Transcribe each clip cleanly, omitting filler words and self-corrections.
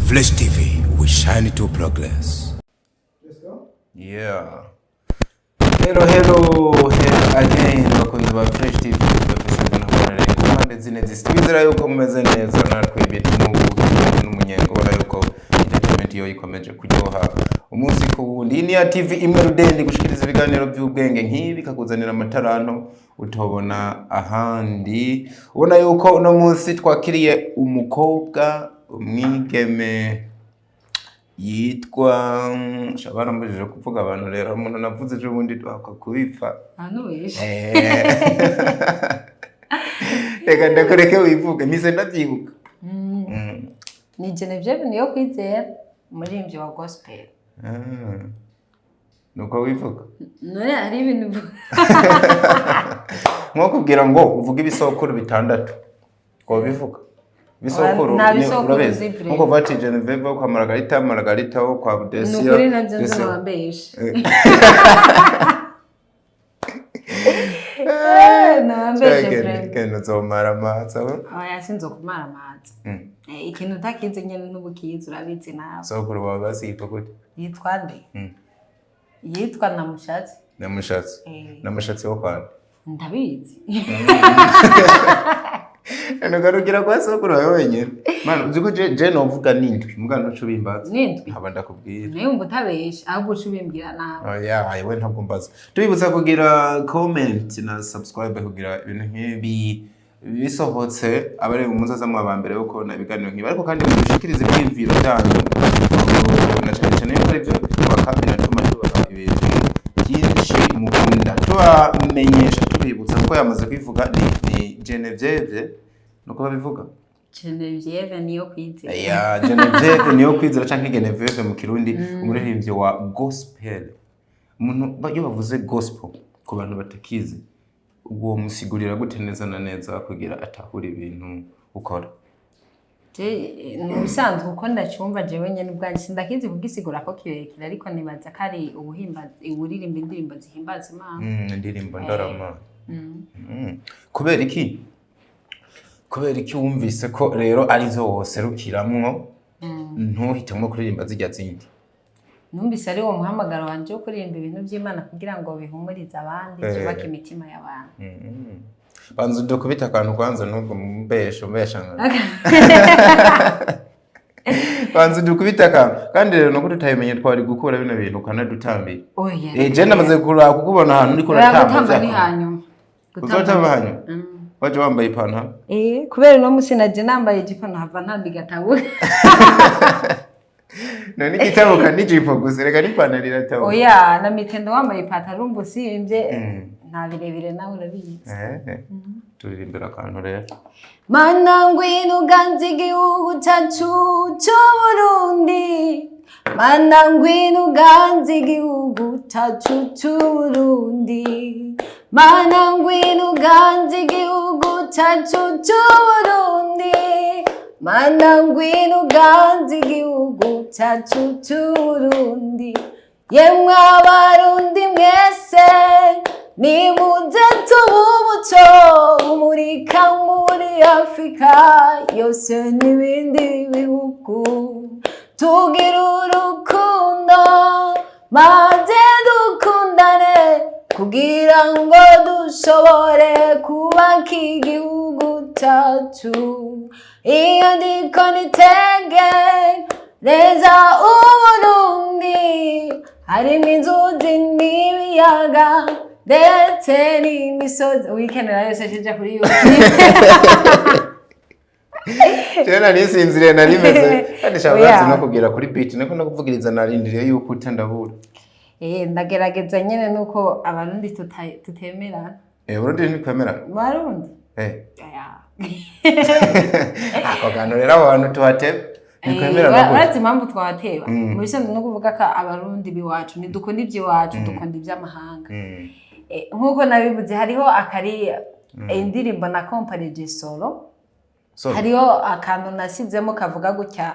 Flash TV, we shine to progress. Let's go. Yeah. Hello again. Bakunzi ba Flash TV bafise n'abonere impande zine zisitwizera yuko mumeze neza natwe bintu n'umunyengo bara yuko entertainment yo ikomeje kuryoha umunsi ku wundi. Ni ya TV imwe rudende gushikiriza ibiganiro by'ubwenge nk'ibi kakuzanira amataranto utobona ahandi. Ubona yuko uno munsi twakiriye umukobwa umwigeme yitwa shabana mbujije kuvuga abantu rero umuntu navuze ejo bundi twakakubipfa anuwishe reka ndakoreke wivuge mise ndavyibuka ni Genevieve niyo kwizera umuririmbyi wa gospel nuko wivuga none hari ibintu nko kubwira ngo uvuge ibisokuru bitandatu ko bivuga bisokuru urabeze nko vati Genevieve kwa Margarita wo kwa Budesia nukuri navyo nzabambeshe nabambeshe kendo zomara amazi oya sinzokumara amazi ikintu utakize nyene n'ubukizi urabitse nawe sokuru baba basipa gute yitwa nde yitwa namushatsi wo kwanda ndabizi Nukarugira kwa sokuru wawe wenyene. Man, uziko je novuga nindwi, muga ntuco bimbaza. Nindwi. Haba ndakubwira. Nayo utabesha ahubwo ucubimbwira nawe. Oh yeah, ayiwe ntabwo mbaza. Tubibutsa kugira comment na subscribe kugira ibintu nk'ibi bisohotse abari mu muzaza mu abambere yo kubona ibiganiro nk'ibi. Ariko kandi mushikirize ibyimviro byanyu. Na cyane yuko ari byo bakabi na tuma tubaka ibintu byinshi mukunda. Tubamenyesha tubibutsa ko yamaze kwivuga ni Genevieve nuko babivuga Genevieve niyo kwizera Genevieve niyo kwizera canke Genevieve mu kirundi umuririmbyi wa gospel. Umuntu bayo bavuze gospel ku bantu batakizi ubwo musigurira gute neza na neza kugira atahura ibintu ukora n'ubusanzwe uko ndacyumva jewe nyene ubwanjye sindakizi kugisigura ko kirekire ariko nibaza kari ubuhimbazi uburirimba indirimbo zihimbaza Imana indirimbo ndarama kubera iki wumvise ko rero arizo woserukiramwo ntuhitemwo kuririmba zijya zindi numvise ari uwo muhamagaro wanje wo kuririmba ibintu by'Imana kugira ngo bihumurize abandi byubake imitima y'abantu banzu dukubita akantu kwanza nubwo mbesha banzu dukubita akantu kandi rero nuko tutayimenye twari gukora bino bintu kanadutambira je ndamaze kukubona ahantu uriko uratamba ni hanyuma uzotamba hanyuma waje wambaye ipantaro kubera no musi naje nambaye ijipo ntava ntambigatabo none kitabuka n'ijipo gusa reka n'ipantaro iratabuka oya na mitendo wambaye ipantaro umbusimvye nta birebire nawe urabizi turirimbira akantu rero Mana ngwino uganze igihugu cyacu c'Uburundi Mana ngwino uganze igihugu cyacu c'Uburundi Mana ngwino uganze igihugu cyacu c'Uburundi Mana ngwino uganze igihugu cyacu c'Uburundi Yemwe abarundi mwese nimuze tubumuco umurika muri Afrika yose n'ibindi bihugu tugira urukundo maze dukundane kugira ngo dushobore kubaka igihugu cyacu iyo ndiko nitegereza Uburundi harimo inzuzi n'ibiyaga ndetse n'imisozi wikenera yose kija kuri YouTube Jena nisinzire narimeze kandi shabazi no kugira kuri beat nako nakuvugiriza narindiriye yuko utandabura ndagerageza nyene nuko abarundi tutemera Burundi ntikwemera Barundi ako kantu rero abantu tuhateba ntikwemera no bati impamvu twahateba mu bisanzwe no kuvuga ko abarundi biwacu ntidukunda iby'iwacu dukunda iby'amahanga nkuko nabivuze hariho akari indirimbo na company solo hariho akantu nasizemo kavuga gutya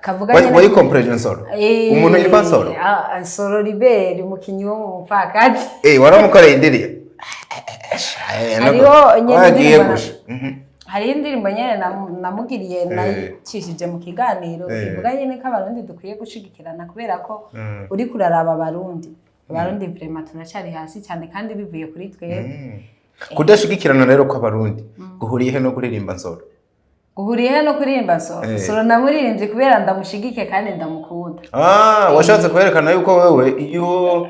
kavuga nyene wayi compression solo umuntu yitwa solo solo libere mukinyi wo mu mfakati waramukoreye indirimbo hariho nyene hari indirimbo nyene namugiriye nayicishije mu kiganiro ivuga nyene ko abarundi dukwiye gushigikirana kubera ko uri kuraraba abarundi vraiment turacari hasi cyane kandi bivuye kuri twebwe. Kudashigikirana rero ko abarundi guhuriye he no kuririmba nsoro? Guhuriye he no kuririmba nsoro? Soro namuririmbye kubera ndamushigike kandi ndamukunda. Washatse kwerekana yuko wewe iyo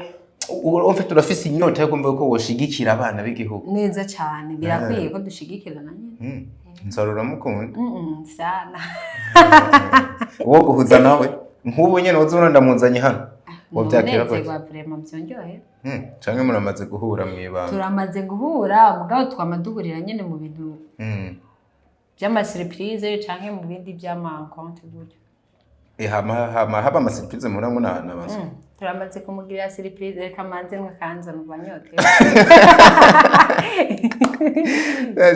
ufite urafise inyota yo kumva ko woshigikira abana b'igihugu. Neza cyane birakwiye ko dushigikirana nyine. Nsoro uramukunda? Sana. Uwo guhuza nawe nk'ubu nyene uzona ndamuzanye hano. Wovyakira ko vraiment byonjoye. Canke muramaze guhura mwibanga? Turamaze guhura mugabo twamaduhurira nyene mu bintu by'ama surprise canke mu bindi by'ama compte buryo. Haba ama surprise murabona n'abaso. Turamaze kumugirira surprise reka manze mwakanza mu banyote.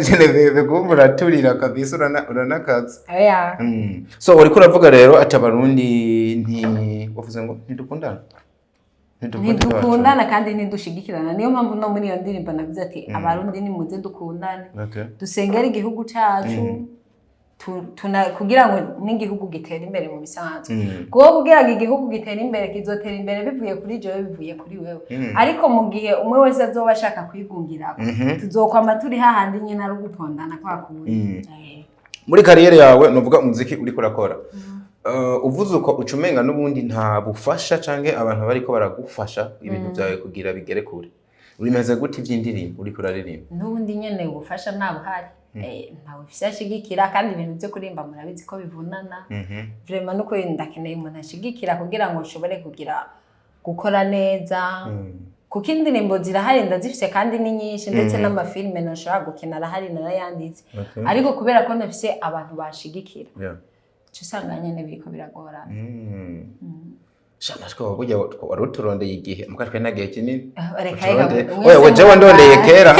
Jene bebe kumbura turira kabisa uranakaza. Oya. So uriko uravuga rero ati abarundi wavuze ngo ntidukundana. Ntidukundana kandi ntidushigikirana niyo mpamvu no muri iyo ndirimbo navuze ati abarundi ni muze dukundane. Dusengera igihugu cacu. Kugira ngo n'igihugu gitera imbere mu bisanzwe kuko kugira ngo igihugu gitera imbere kizotera imbere bivuye kuri jewe bivuye kuri wewe ariko mu gihe umwe wese azoba ashaka kwigungira tuzokwama turi hahandi nyine ari gupondana kwa kundi. Muri kariyeri yawe nuvuga umuziki uri kurakora uvuze uko ucumenga n'ubundi nta bufasha canke abantu bariko baragufasha ibintu byawe kugira bigere kure urimeze gute ivy'indirimbo uri kuraririmba? N'ubundi nyene ubufasha ntabuhari ntawe vyashigikira kandi ibintu byo kurimba murabizi ko bivunana vraiment nuko ndakeneye umuntu ashigikira kugira ngo ushobore kugira gukora neza kuko indirimbo zirahari ndazifise kandi ni nyinshi ndetse n'amafilme nashobora gukina arahari narayanditse ariko kubera ko ntafise abantu bashigikira usanga nyene biriko biragorana. Shanashko burya waruturondeye igihe mukatwe nagiye kinini. Wewe jewe ndondeye kera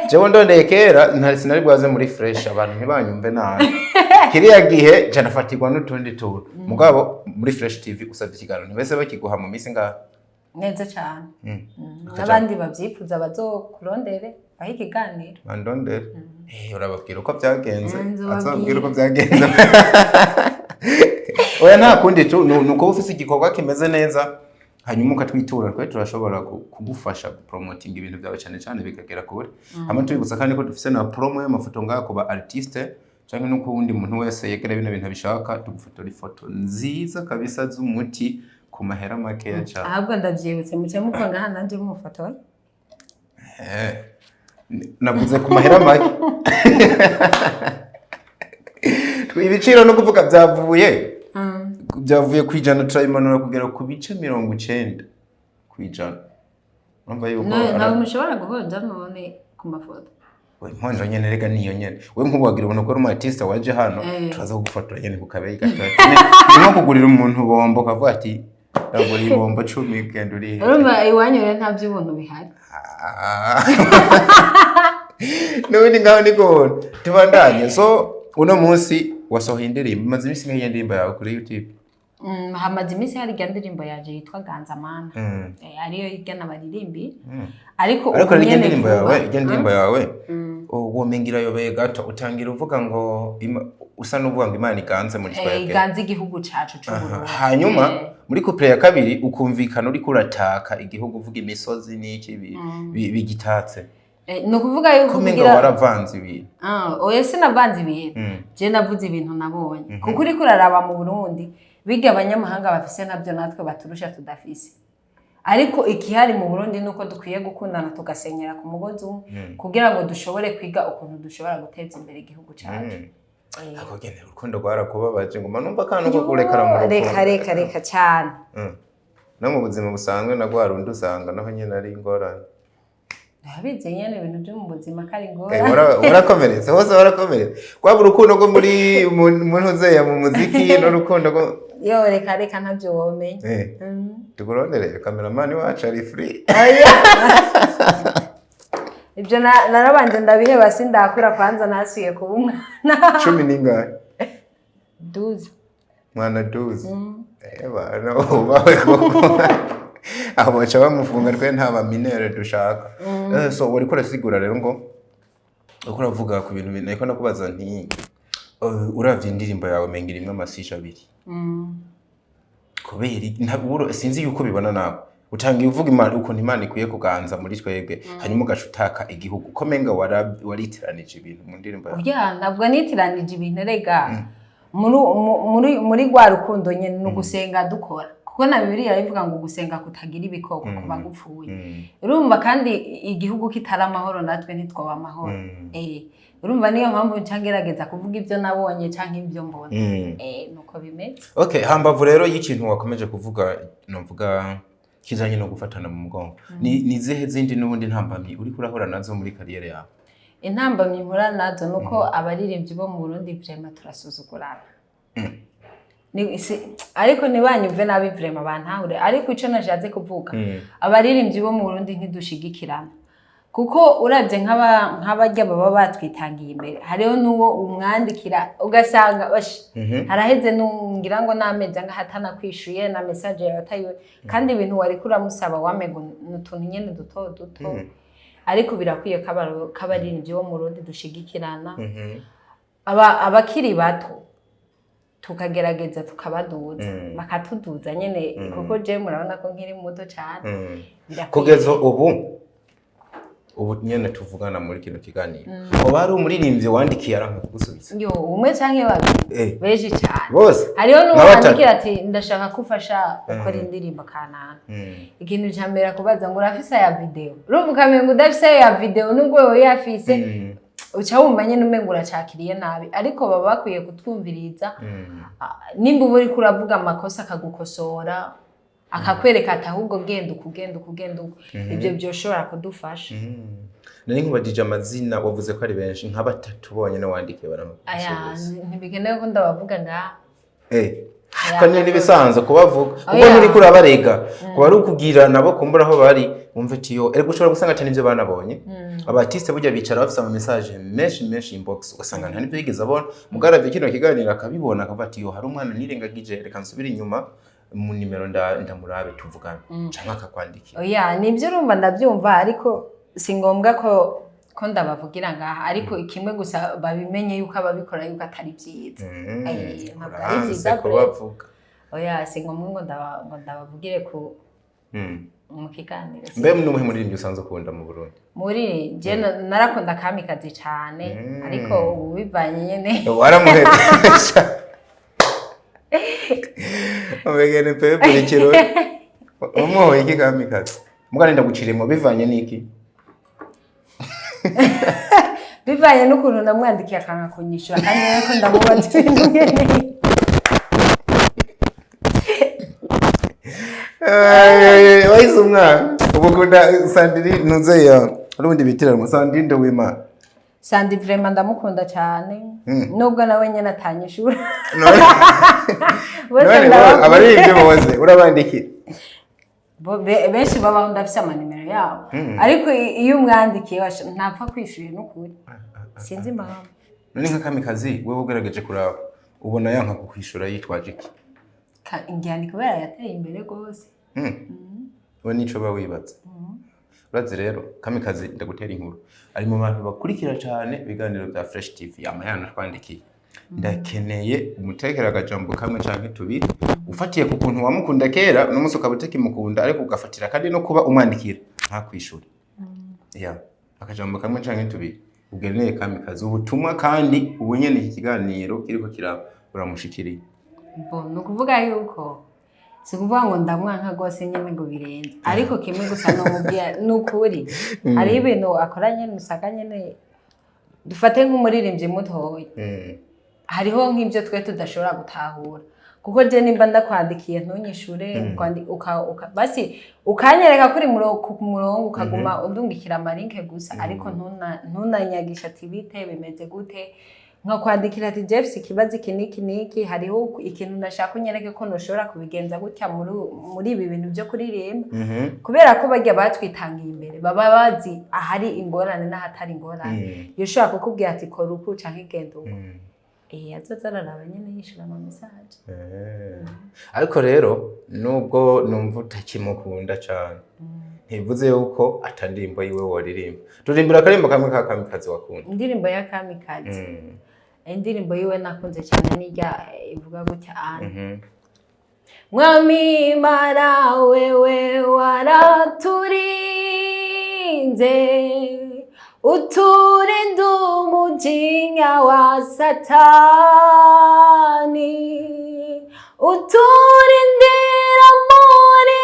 jewe ndondeye kera ntari sinari bwaze muri fresh abantu ntibanyumve nabi. Kiriya gihe je nafatirwa n'utundi turu. Mugabo muri Fresh TV usabye ikiganiro ntibese bakiguha mu misi ngaha. Neza cyane. N'abandi bavyifuza bazokurondere bahe ikiganiro. Bandondere. Urababwira uko vyagenze. Azabwira uko vyagenze. Oya nta kundi tu nuko ufise igikorwa kimeze neza hanyuma ukatwitura twe turashobora kugufasha promoting ibintu byawe cyane bikagera kure. Hama tubibutsa kandi ko dufise na promo y'amafoto ngaha ku ba artiste canke nuko wundi muntu wese yegera bino bintu bishaka tugufotora ifoto nziza kabisa z'umuti ku mahera make ya cyane. Ahubwo ndavyibutse muce mukanga hana nje mu foto. Navuze ku mahera make. Ibiciro no kuvuga byavuye kwijana turayimanura kugera ku bice 90 kwijana. Urumva yuko nawe mushobora guhonja none ku mafoto. We mponjo nyene rega niyo nyene. We nkubagira ubona ko ari artiste waje hano turaza kugufotora nyene kukabeyi gato. Nimo kugurira umuntu bombo kavuga ati ndagura ibombo 10 genda uri. Urumva iwanyu rero nta by'ubuntu bihari. N'ubundi ngaho niko tubandanye. So uno munsi wasohoye indirimbo maze imisi nk'iyo ndirimbo yawe kuri YouTube. Hamaze imisi hari indirimbo yaje yitwa Ganzamana. Ariyo igana baririmbi. Ariko indirimbo yawe womengira yobe gato utangira uvuga ngo usa n'uvuga ngo Imana iganze muri twebwe. Iganze igihugu cacu c'Uburundi. Hanyuma muri couple ya kabiri ukumvikana uri kurataka igihugu uvuga imisozi n'iki bigitatse. No kuvuga yuko kugira waravanze ibintu. Oya sinavanze ibintu. Je navuze ibintu nabonye. Kuko uri kuraraba mu Burundi biga abanyamahanga bafise nabyo natwe baturusha tudafise. Ariko ikihari mu Burundi nuko dukwiye gukundana tugasenyera ku mugozi umwe kugira ngo dushobore kwiga ukuntu dushobora guteza imbere igihugu cyacu. Ako gene urukundo rwarakubabaje ngo manumva kandi uko kurekara mu rukundo. Reka cyane. No mu buzima busanzwe nagwarundi usanga naho nyene ari ingorane. Ndabize nyene ibintu byo mu buzima kari ngora. Warakomeretse hose warakomeretse. Kwaba urukundo rwo muri muntu zeya mu muziki n'urukundo rwo yo reka ntabyo womenye. Tukurondere cameraman wacu ari free. Ibyo narabanje ndabiheba sindakura kwanza nasuye kuba umwana. 10 ningahe? 12. Mwana 12. Bana ubawe koko. Aho bacha bamufunga twe nta ba minere dushaka. So wari kora sigura rero ngo uko uravuga ku bintu niko nakubaza nti uravye indirimbo yawe mengira imwe amasisha abiri kubera ntabwo sinzi yuko bibona nawe utanga uvuga imana ukuntu imana ikwiye kuganza muri twebwe hanyuma ugashutaka igihugu ko menga waritiranije ibintu mu ndirimbo yawe oya ntabwo nitiranije ibintu rega muri rwa rukundo nyene no gusenga dukora kuko na Bibiliya ivuga ngo gusenga kutagira ibikoko kuba gupfuye urumva kandi igihugu kitari amahoro natwe ntitwaba amahoro urumva niyo mpamvu ncangerageza kuvuga ibyo nabonye canke ibyo mbona nuko bimeze okay hambavu rero y'ikintu wakomeje kuvuga novuga kizanye no gufatana mu mugongo ni zihe zindi n'ubundi ntambamyi uri kurahora nazo muri kariyere yawe intambamyi nkura nazo nuko abaririmbyi bo mu Burundi vraiment turasuzugurana ariko ntibanyumve nabi vraiment bantahure ariko ico nashatse kuvuga abaririmbyi bo mu Burundi ntidushigikirana kuko uravye nk'abarya baba batwitangiye imbere hariho nuwo umwandikira ugasanga haraheze nungira ngo nameze ngahatana kwishuye na message yatayiwe kandi ibintu wari kuramusaba wamego n'utuntu nyene duto ariko birakwiye kabaririmbyi bo mu Burundi dushigikirana abakiri bato tukagerageza tukabaduza bakatuduza nyene kuko je murabona ko nkiri muto cyane kugeza ubu nyene tuvugana muri kino kiganiro bari umuririmbyi wandikiye aranka kugusubiza yo umwe canke babiri beje cyane bose hariho n'uwandikira ati ndashaka kufasha gukora indirimbo kanana ikintu cyambera kubaza ngo urafise ya video urumva kamengo udafise ya video nubwo wowe yafise uca wumva nyene umengo uracakiriye nabi ariko baba bakwiye kutwumviriza nimba uri kuravuga amakosa akagukosora akakwereka ati ahubwo genda ibyo byoshobora kudufasha nari nkubadije amazina wavuze ko ari benshi nka batatu bonyene wandikiye baramusubiza ntibigenewe ko ndabavuga ngaha kandi nibisanzwe kubavuga ubwo muri kurabarega kuba ari ukugira nabo kumbura aho bari umve tiyo ere gushobora gusanga cyane ivyo banabonye abatiste burya bicara bafite ama message menshi inbox ugasanga nta nibyo yigeze abona mugaravye kino kiganiro akabibona akavuga ati yo hari umwana nirengagije reka nsubira inyuma mu nimero ndamurabe tuvugana canka akakwandikira oya nibyo urumva ndabyumva ariko si ngombwa ko ndabavugira ngaha ariko ikimwe gusa babimenye yuko ababikora yuko atari byiza ntabwo ari byiza kubavuga oya si ngombwa ngo ndabavugire ku mu kiganiro mbe n'umuhe muririmbyi usanzwe ukunda mu Burundi muri je narakunda Kamikazi cyane ariko ubu bivanye nyene waramuhetse Omegene pepe ikiro omo iki Kamikazi mugane ndaguciremo bivanye niki bivanye n'ukuntu namwandikiye akanga kunyishura kandi reko ndamubaza ibintu ngene wahise umwana ubu kunda Sandrine ntuze ya urundi bitiramo Sandrine w'Imana Sandi vraiment ndamukunda cyane nubwo nawe nyene atanyishura abaririmbyi bose urabandikira benshi baba ndafise amanimero yabo ariko iyo umwandikiye ntapfa kwishura n'ukuri sinzi impamvu none nka Kamikazi wewe ugerageje kuraba ubona yanka kukwishura yitwaje iki ingani kubera yateye imbere gose we nico bawibaza urazi rero Kamikazi ndagutera inkuru ari mu bantu bakurikira cyane ibiganiro bya Fresh TV amayana twandikiye ndakeneye umutekera agajambo kamwe canke tubiri ufatiye ku kuntu wamukunda kera n'umunsi ukabuteka imukunda ariko ugafatira kandi no kuba umwandikira nta kwishura akajambo kamwe canke tubiri ugeneye Kamikazi ubutumwa kandi ubunyene iki kiganiro kiriko uramushikiriye no kuvuga yuko sikuvuga ngo ndamwanka gose nyene ngo birenze ariko kimwe gusa no mubya nukuri hari ibintu akora nyene usanga nyene dufate nk'umuririmbyi mutoye hariho nk'ibyo twe tudashobora gutahura kuko je nimba ndakwandikiye ntunyishure basi ukanyereka kuri ku murongo ukaguma undungikira amalinke gusa ariko ntunanyagisha ati bite bimeze gute nka kwandikira ati Jeffs ikibazo iki hariho ikintu ndashaka unyereke ko noshobora kubigenza gutya muri ibi bintu byo kuririmba kubera ko bajya batwitangiye imbere baba bazi ahari ingorane n'ahatari ingorane yoshobora kukubwira ati kora uku canke genda uko azozararaba nyene yishura ama message ariko rero nubwo numva utakimukunda cyane ntivuze yuko atandirimbo yiwe woririmba. Turimbira akarimbo kamwe ka kamikazi wakunda. Indirimbo ya kamikazi. Indirimbo yiwe nakunze cyane nijya ivuga gutya ane. Mwami Mana wewe waraturinze uturinda umujinya wa Satani uturindira muri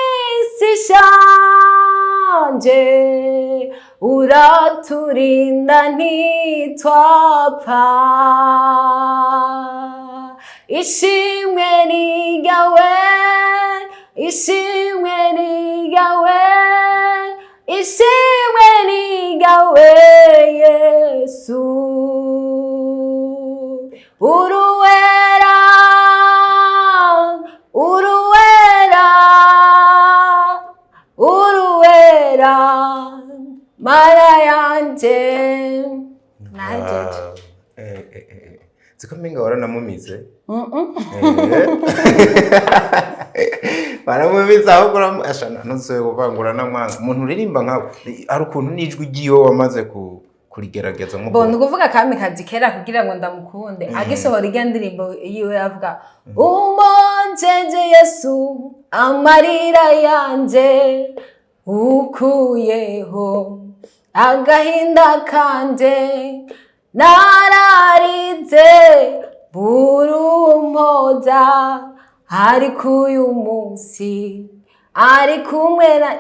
sishanje uraturinda ntitwapfa ishimwe ni ryawe ishimwe ni ryawe ishimwe ni ryawe Yesu uruwera uruwera uruwera Mana yanje najeje zikominga waranamumize baramumize aho kura ashana ntuzoye kuvangura namwanga umuntu uririmba nkawe ari ukuntu nijwi giyo wamaze kurigerageza nko bo nukuvuga kamikazi kera kugira ngo ndamukunde agisohora irya ndirimbo yiwe avuga umonjeje Yesu amarira yanje ukuyeho agahinda kanje nararize burumpoza ariko uyu munsi ari kumwe na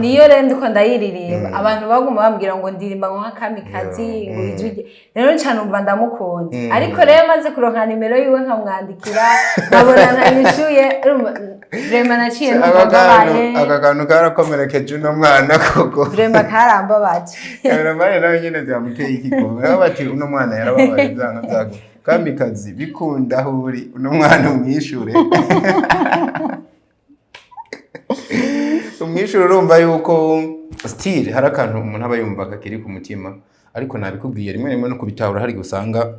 niyo rero ndiko ndayiririmba abantu baguma bambwira ngo ndirimba nka kamikazi ngo ijuje rero cyane umva ndamukunze ariko rero maze kuronka nimero yiwe nkamwandikira nkabona nanyishuye vrema naciye n'ubagabaye akagano karakomerekeje uno mwana koko vrema karambabaje karambaye nawe nyene byamuteye ikikombe bati uno mwana yarababaye byanga byago kamikazi bikunda aho uri uno mwana umwishure umwishure urumva yuko still hari akantu umuntu aba yumva kakiri ku mutima ariko nabikubwiye rimwe no kubitahura hari gusanga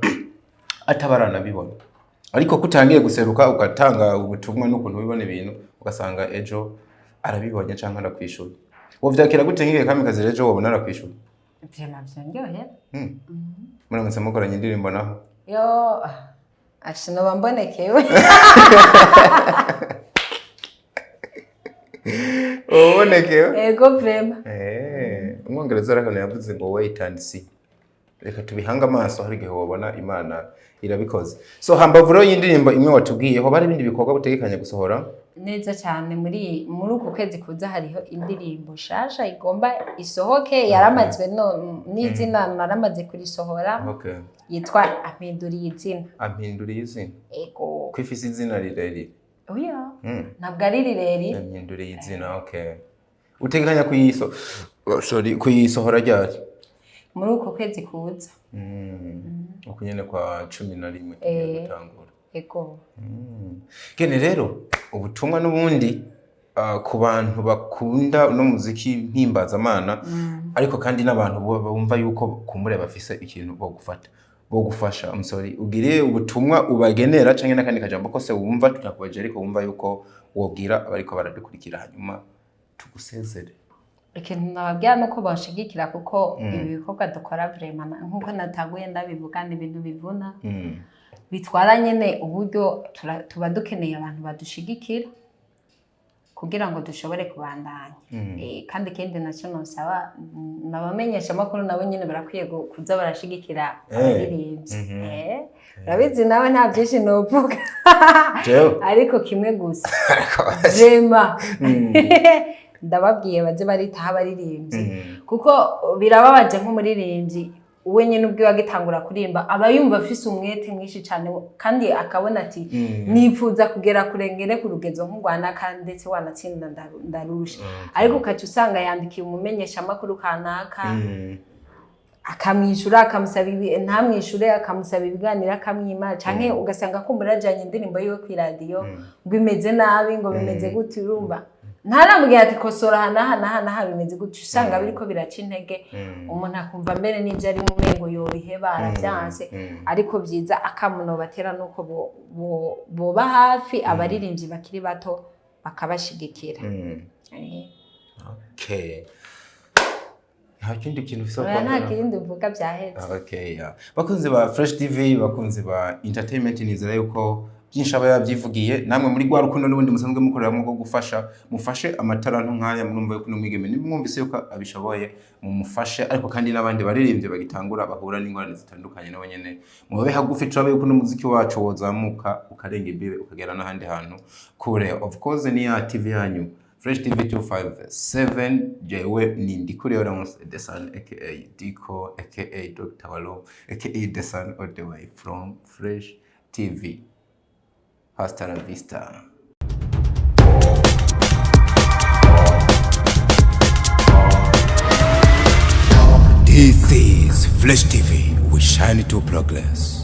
atabarana bibona ariko kutangiye guseruka ugatanga ubutumwa n'ukuntu bibone ibintu ugasanga ejo arabibonye canka arakwishura wovyakira gute ngiye kamikazi ejo wobona arakwishura vyema vyangyohe muramutse mukoranye indirimbo naho yo ashino bambonekewe obonekewe ego vrema umwongereza arakana yavuze ngo wait and see reka tubihanga amaso hari gihe wabona Imana irabikoze so hambavuro y'indirimbo imwe watubwiyeho bari ibindi bikorwa butegekanya gusohora neza cyane muri uko kwezi kuza hariho indirimbo shasha igomba isohoke yaramazwe n'izina naramaze kurisohora yitwa ampinduriye izina ego kwifisa izina rirerire oya ntabwo ari rirerire ampinduriye izina utegekanya kuyisohora ryari muri uko kwezi kuza ukunyene kwa 11 gutangura ego kene rero ubutumwa n'ubundi ku bantu bakunda no muziki mpimbazamana ariko kandi n'abantu bumva yuko kumure bafise ikintu bogufasha ugire ubutumwa ubagenera canke nakandi kajambo kose wumva tunakubaje ariko wumva yuko wobwira abariko baradukurikira hanyuma tugusezere ikintu nababwira nuko bashigikira kuko ibi bikorwa dukora vraiment nkuko nataguye ndabivuga ni ibintu bivuna bitwara nyene uburyo tuba dukeneye abantu badushigikira kugira ngo dushobore kubandanya kandi kindi nacyo nosaba nabamenyesha makuru nabo nyene barakwiye kuza barashigikira abaririmbyi rabizi nawe nta byinshi novuga ariko kimwe gusa vraiment ndababwiye baze baritaha abaririmbyi kuko birababaje nk'umuririmbyi uwe nyine ubwo wagitangura kurimba aba yumva afise umwete mwinshi cyane kandi akabona ati nifuza kugera kurengere ku rugezo nk'Rwanda kandi ndetse wanatsinda ndarusha ariko ukaca usanga yandikiye umumenyesha makuru kanaka akamwishura akamusaba ntamwishure akamusaba ibiganira akamwima canke ugasanga ko murajanye indirimbo yiwe ku radio ngo imeze nabi ngo bimeze gute urumva ntarambwiye ati kosora hana bimeze gute usanga biriko biraca intege umuntu akumva mbere n'ibyo ari mu mengo yoriheba aravyanse ariko byiza akamuno batera nuko boba hafi abaririmbyi bakiri bato bakabashigikira Okay. Nta kindi kintu bisa oya nta kindi mvuga byahetse. Okay, yeah. Bakunzi ba Fresh TV, bakunzi ba entertainment, nizera yuko byinshi aba yabyivugiye, namwe muri gwa rukundo n'ubundi musanzwe mukoreramo ko gufasha, mufashe amataranto nk'aya, murumva yuko n'umwigeme nimwumvise yuko abishoboye, mumufashe, ariko kandi n'abandi baririmbye bagitangura bahura n'ingorane zitandukanye nabo nyene mube hagufi, turabe yuko n'umuziki wacu wozamuka ukarenga imbibe ukagera n'ahandi hantu kure. Of course ni ya TV yanyu Fresh TV 257, jewe ni Ndikure the Sun aka Diko aka Dr. Walo aka the Sun all the way from Fresh TV. Hasta la vista. This is Flash TV. We shine to progress.